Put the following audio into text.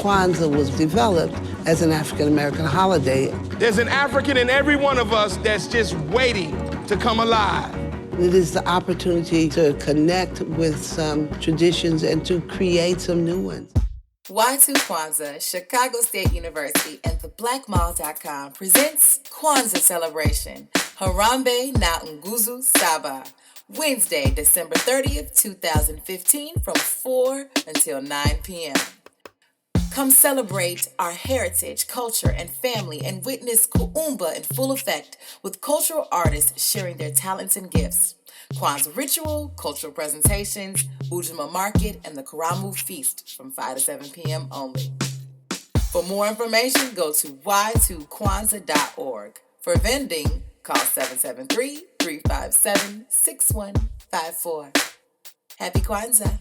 Kwanzaa was developed as an African-American holiday. There's an African in every one of us that's just waiting to come alive. It is the opportunity to connect with some traditions and to create some new ones. Y2 Kwanzaa, Chicago State University, and theblackmall.com presents Kwanzaa Celebration, Harambee na Ngzo, Saba, Wednesday, December 30th, 2015, from 4 until 9 p.m. Come celebrate our heritage, culture, and family, and witness Kuumba in full effect with cultural artists sharing their talents and gifts. Kwanzaa ritual, cultural presentations, Ujima Market, and the Karamu Feast from 5 to 7 p.m. only. For more information, go to y2kwanzaa.org. For vending, call 773-357-6154. Happy Kwanzaa!